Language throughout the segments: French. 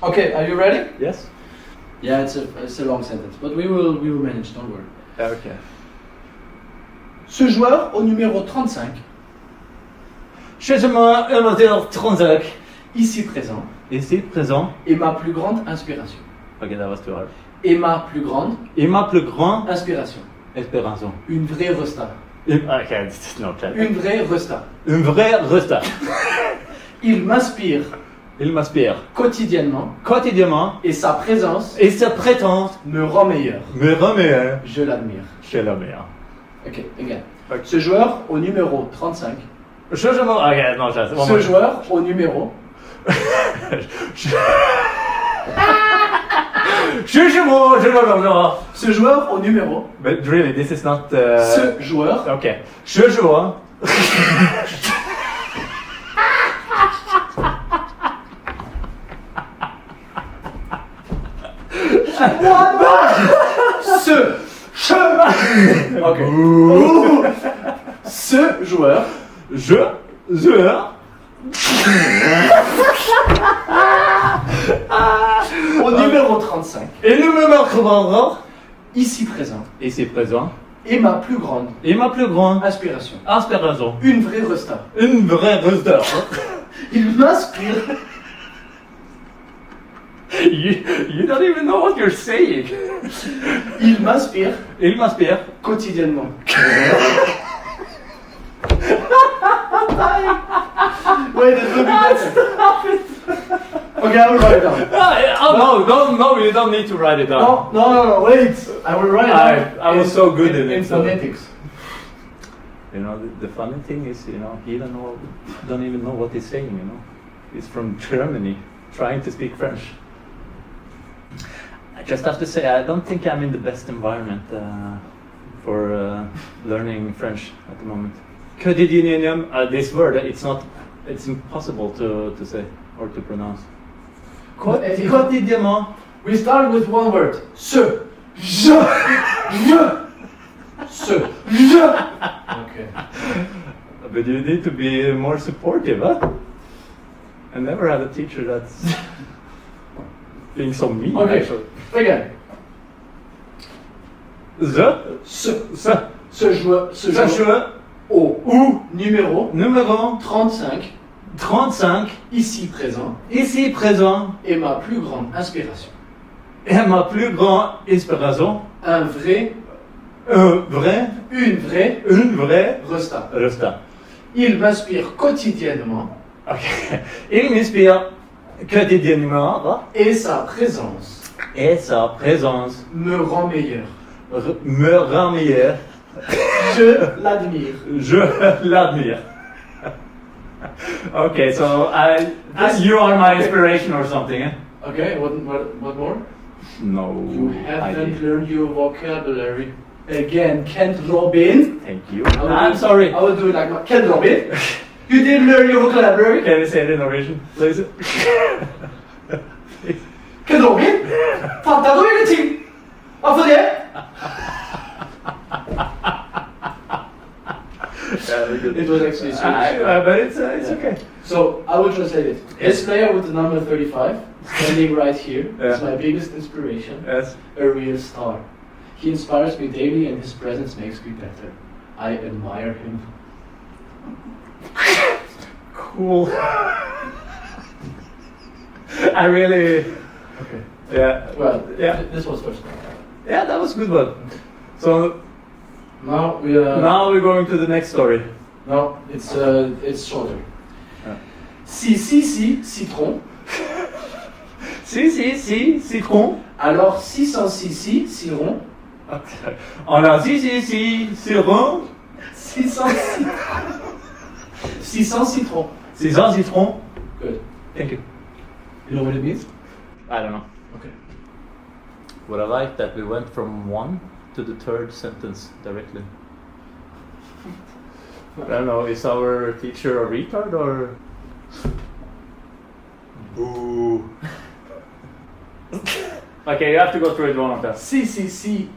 Okay, are you ready? Yes. Yeah, it's a long sentence, but we will manage. Don't worry. Okay. Ce joueur au numéro 35, Changement amateur 35. ici présent, Ici présent. est ma plus grande inspiration. Okay, that was too hard. Et ma plus grande Et ma plus grande inspiration. espérance. Une vraie resta. Okay, this is not that. Une vraie resta. Une vraie resta. Il m'inspire Il m'inspire quotidiennement quotidiennement et sa présence et sa présence me rend meilleur. me remet Je l'admire. chez la mère. Ok, again. Ok. Ce joueur au numéro 35. Changement. Okay, non, ça. Ce joueur au numéro. Changement. Ce joueur au numéro. But really, this is not. Ce joueur Okay. Ce joueur. Ok. Ce joueur Joueur. au numéro 35, Et le numéro ici présent, ici présent. est ma plus grande Et ma plus grande inspiration. inspiration. Une vraie resta. Une vraie resta. Il m'inspire You don't even know what you're saying. Il m'inspire Il m'inspire quotidiennement. Wait, it will be better. Okay, I will write it down. No, you don't need to write it down. No, wait. I will write it down. I was so good in it, In so- phonetics. You know, the funny thing is, you know, he don't even know what he's saying, you know. He's from Germany, trying to speak French. I just have to say, I don't think I'm in the best environment for learning French at the moment. Quotidiennement, this word, it's impossible to say or to pronounce. Quotidiennement. We start with one word. Ce. Ce. Okay. But you need to be more supportive, huh? I never had a teacher that's being so mean, Okay. actually. Again. Ce joueur au numéro Numéro 35, 35, ici présent, ici présent, est ma plus grande inspiration. est ma plus grande inspiration. Un vrai, Une vraie resta. resta. Il m'inspire quotidiennement Ok. Il m'inspire quotidiennement et sa présence et sa présence me rend meilleur. me rend meilleur. Je l'admire. Je l'admire. Okay, so you are my inspiration or something, eh? Okay, what more? No. You haven't idea. learned your vocabulary. Again, Kent Robin. Thank you. I will I'm do- sorry. I will do it like my Kent Robin. You didn't learn your vocabulary. Can you say it in Norwegian, please? Kent Robin. Fattar du ingenting? Varför det? It was actually Swedish. But it's okay. So I will translate it. This player with the number 35, standing right here, is Yeah. my biggest inspiration. Yes. A real star. He inspires me daily and his presence makes me better. I admire him. Cool. I really. Okay. Yeah. Well, Yeah. this was first. Yeah, that was a good one. So Now we now we're going to the next story. no, it's shorter. Yeah. Si citron, Si, citron. alors 606 ciron, On a si, citron. 606 600 citron. 600 citron. Good. Thank you. You know what it means? I don't know. Okay. What I like that we went from one to the third sentence directly. I don't know, is our teacher a retard or? Boo. Okay, you have to go through it one of them. Si Citron.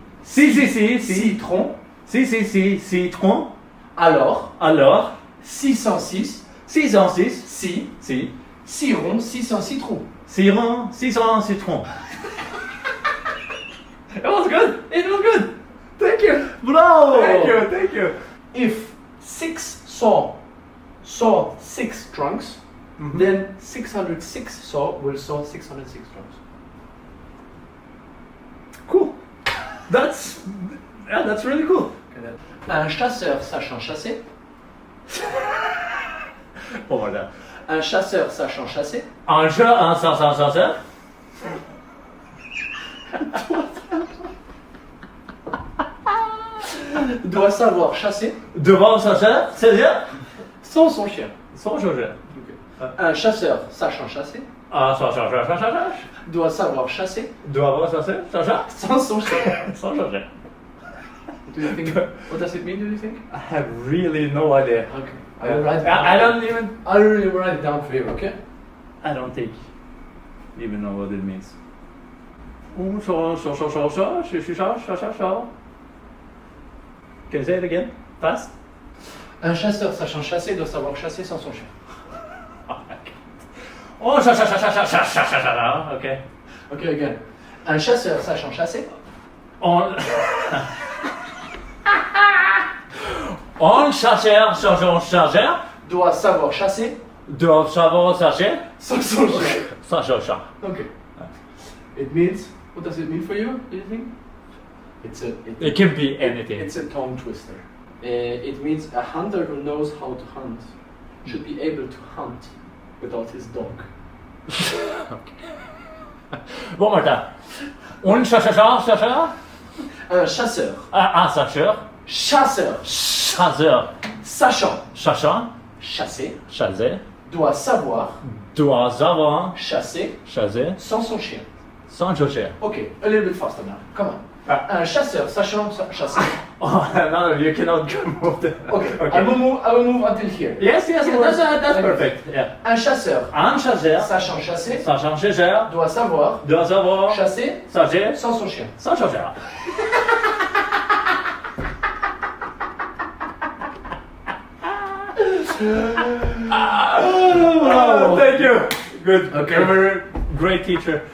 Citron. alors Alors, 606 606. si Si. Ciron, si c'est un citron. Ciron, citron, citron. It was good. It was good. Thank you. Bravo. Thank you. If 6 saw 6 trunks, then 606 saw will saw 606 trunks. Cool. That's really cool. Un chasseur sachant chasser. Oh my god. Un chasseur sachant chasser Un chat, un chasseur. doit savoir chasser Devant chasseur, c'est-à-dire sans son chien. sans changer. Un chasseur sachant chasser Un chasseur. doit savoir chasser Doit avoir chassé, chasseur. sans son chien. Sans changer. Do you think? What does it mean? Do you think? I have really no idea. Okay. I will write it down. I don't even. I'll really write it down for you. Okay. I don't think even know what it means. Can you say it again? Fast? Un chasseur sachant chasser doit savoir chasser sans son chien. Oh, okay. Okay, again. Un chasseur sachant chasser On chasseur, chasseur, doit savoir chasser doit savoir chasser sans son chien. sans chasseur. Okay. It means. What does it mean for you? Do you think? It can be anything. It's a tongue twister. It means a hunter who knows how to hunt should be able to hunt without his dog. One more time. Un chasseur, Un chasseur, un chasseur, chasseur, sachant chasser, doit savoir doit savoir chasser chasser sans son chien. sans chausser. Okay, a little bit faster now. Come on. Un chasseur sachant chasser. Oh, no, you cannot move the. Okay. I will move until here. Yes, that's perfect. Yeah. Un chasseur Un chasseur, sachant chasser sachant chasseur, doit savoir doit savoir chasser chasser sans son chien. sans chasseur. Oh, Thank you. Good. Okay. You're a very great teacher.